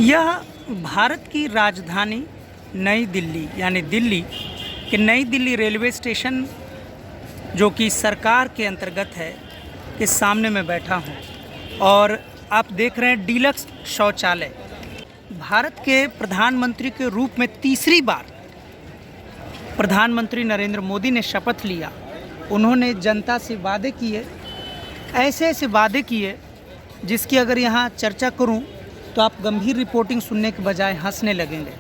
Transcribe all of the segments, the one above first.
यह भारत की राजधानी नई दिल्ली यानी दिल्ली के नई दिल्ली रेलवे स्टेशन जो कि सरकार के अंतर्गत है के सामने मैं बैठा हूँ और आप देख रहे हैं डीलक्स शौचालय। भारत के प्रधानमंत्री के रूप में तीसरी बार प्रधानमंत्री नरेंद्र मोदी ने शपथ लिया। उन्होंने जनता से वादे किए, ऐसे ऐसे वादे किए जिसकी अगर यहाँ चर्चा करूँ तो आप गंभीर रिपोर्टिंग सुनने के बजाय हंसने लगेंगे।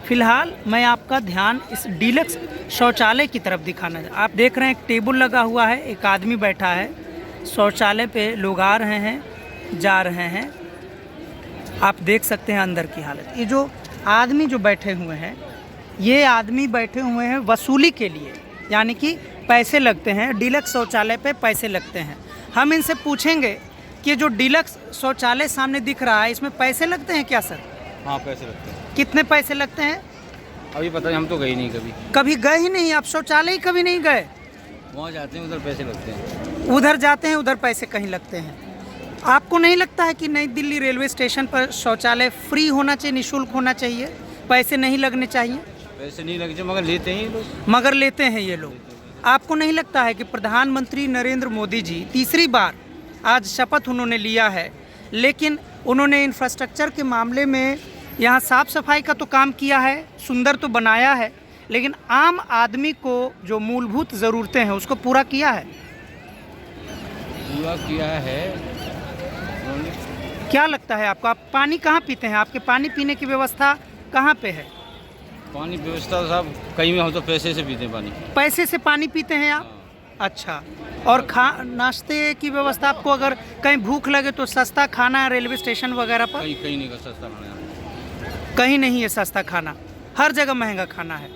फिलहाल मैं आपका ध्यान इस डीलक्स शौचालय की तरफ दिखाना है। आप देख रहे हैं एक टेबल लगा हुआ है, एक आदमी बैठा है शौचालय पे, लोग आ रहे हैं जा रहे हैं। आप देख सकते हैं अंदर की हालत। ये जो आदमी जो बैठे हुए हैं, ये आदमी बैठे हुए हैं वसूली के लिए, यानी कि पैसे लगते हैं डीलक्स शौचालय पे, पैसे लगते हैं। हम इनसे पूछेंगे कि जो डीलक्स शौचालय सामने दिख रहा है इसमें पैसे लगते हैं क्या सर? हाँ, पैसे लगते हैं। कितने पैसे लगते हैं? अभी पता नहीं, हम तो गए नहीं कभी गए ही नहीं? आप शौचालय ही कभी नहीं गए? वहाँ जाते हैं, उधर पैसे लगते हैं। उधर जाते हैं, उधर पैसे कहीं लगते हैं। आपको नहीं लगता है कि नई दिल्ली रेलवे स्टेशन पर शौचालय फ्री होना चाहिए, निःशुल्क होना चाहिए, पैसे नहीं लगने चाहिए? पैसे नहीं लगे मगर लेते हैं ये लोग। मगर लेते हैं ये लोग। आपको नहीं लगता है कि प्रधानमंत्री नरेंद्र मोदी जी तीसरी बार आज शपथ उन्होंने लिया है, लेकिन उन्होंने इंफ्रास्ट्रक्चर के मामले में यहाँ साफ़ सफाई का तो काम किया है, सुंदर तो बनाया है, लेकिन आम आदमी को जो मूलभूत ज़रूरतें हैं उसको पूरा किया है? पूरा किया है। क्या लगता है आपको? आप पानी कहाँ पीते हैं? आपके पानी पीने की व्यवस्था कहाँ पे है? पानी व्यवस्था साहब कहीं में हम तो पैसे से पीते हैं पानी। पैसे से पानी पीते हैं आप? अच्छा। और नाश्ते की व्यवस्था आपको अगर कहीं भूख लगे तो सस्ता खाना है रेलवे स्टेशन वगैरह पर? कहीं नहीं का सस्ता खाना है। कहीं नहीं है सस्ता खाना, हर जगह महंगा खाना है।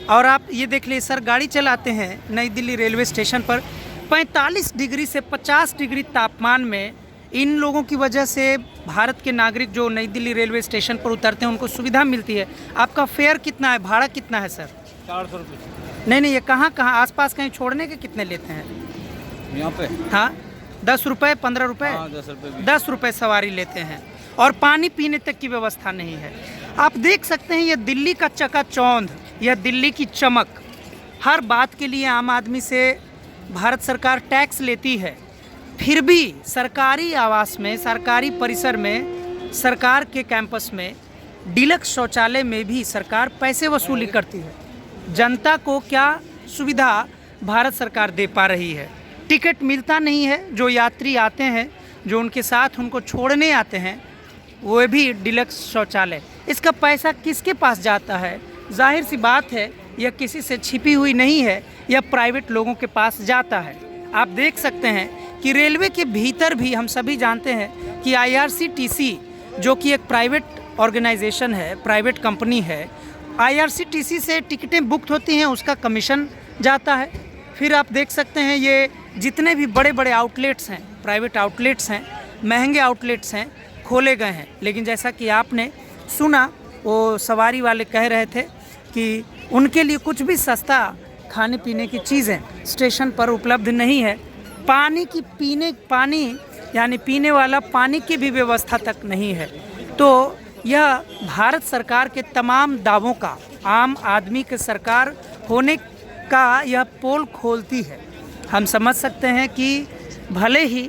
और आप ये देख लीजिए सर, गाड़ी चलाते हैं नई दिल्ली रेलवे स्टेशन पर 45 डिग्री से 50 डिग्री तापमान में। इन लोगों की वजह से भारत के नागरिक जो नई दिल्ली रेलवे स्टेशन पर उतरते हैं उनको सुविधा मिलती है। आपका फेयर कितना है, भाड़ा कितना है सर? 400 रुपये। नहीं, ये कहाँ आसपास कहीं छोड़ने के कितने लेते हैं यहाँ पे? हाँ, 10 रुपये 15 रुपये? 10 रुपये। 10 रुपये सवारी लेते हैं और पानी पीने तक की व्यवस्था नहीं है। आप देख सकते हैं यह दिल्ली का चकाचौंध, यह दिल्ली की चमक। हर बात के लिए आम आदमी से भारत सरकार टैक्स लेती है, फिर भी सरकारी आवास में, सरकारी परिसर में, सरकार के कैंपस में, डीलक्स शौचालय में भी सरकार पैसे वसूली करती है। जनता को क्या सुविधा भारत सरकार दे पा रही है? टिकट मिलता नहीं है। जो यात्री आते हैं, जो उनके साथ उनको छोड़ने आते हैं, वो भी डीलक्स शौचालय। इसका पैसा किसके पास जाता है? जाहिर सी बात है यह किसी से छिपी हुई नहीं है, यह प्राइवेट लोगों के पास जाता है। आप देख सकते हैं कि रेलवे के भीतर भी हम सभी जानते हैं कि IRCTC जो कि एक प्राइवेट ऑर्गेनाइजेशन है, प्राइवेट कंपनी है, IRCTC से टिकटें बुक होती हैं, उसका कमीशन जाता है। फिर आप देख सकते हैं ये जितने भी बड़े बड़े आउटलेट्स हैं, प्राइवेट आउटलेट्स हैं, महंगे आउटलेट्स हैं, खोले गए हैं। लेकिन जैसा कि आपने सुना, वो सवारी वाले कह रहे थे कि उनके लिए कुछ भी सस्ता खाने पीने की चीज़ें स्टेशन पर उपलब्ध नहीं है। पानी यानी पीने वाला पानी की भी व्यवस्था तक नहीं है। तो यह भारत सरकार के तमाम दावों का, आम आदमी के सरकार होने का यह पोल खोलती है। हम समझ सकते हैं कि भले ही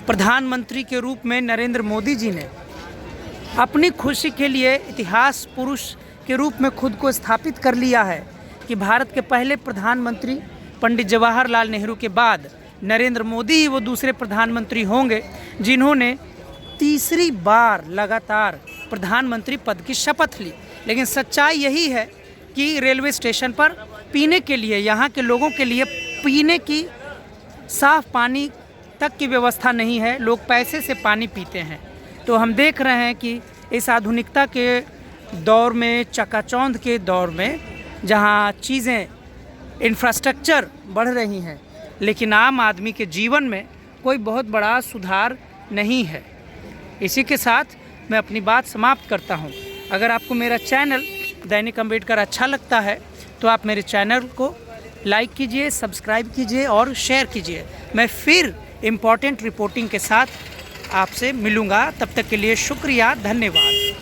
प्रधानमंत्री के रूप में नरेंद्र मोदी जी ने अपनी खुशी के लिए इतिहास पुरुष के रूप में खुद को स्थापित कर लिया है कि भारत के पहले प्रधानमंत्री पंडित जवाहरलाल नेहरू के बाद नरेंद्र मोदी ही वो दूसरे प्रधानमंत्री होंगे जिन्होंने तीसरी बार लगातार प्रधानमंत्री पद की शपथ ली। लेकिन सच्चाई यही है कि रेलवे स्टेशन पर पीने के लिए, यहाँ के लोगों के लिए पीने की साफ पानी तक की व्यवस्था नहीं है। लोग पैसे से पानी पीते हैं। तो हम देख रहे हैं कि इस आधुनिकता के दौर में, चकाचौंध के दौर में, जहाँ चीज़ें, इंफ्रास्ट्रक्चर बढ़ रही हैं, लेकिन आम आदमी के जीवन में कोई बहुत बड़ा सुधार नहीं है। इसी के साथ मैं अपनी बात समाप्त करता हूँ। अगर आपको मेरा चैनल दैनिक अंबेडकर अच्छा लगता है तो आप मेरे चैनल को लाइक कीजिए, सब्सक्राइब कीजिए और शेयर कीजिए। मैं फिर इम्पॉर्टेंट रिपोर्टिंग के साथ आपसे मिलूँगा। तब तक के लिए शुक्रिया, धन्यवाद।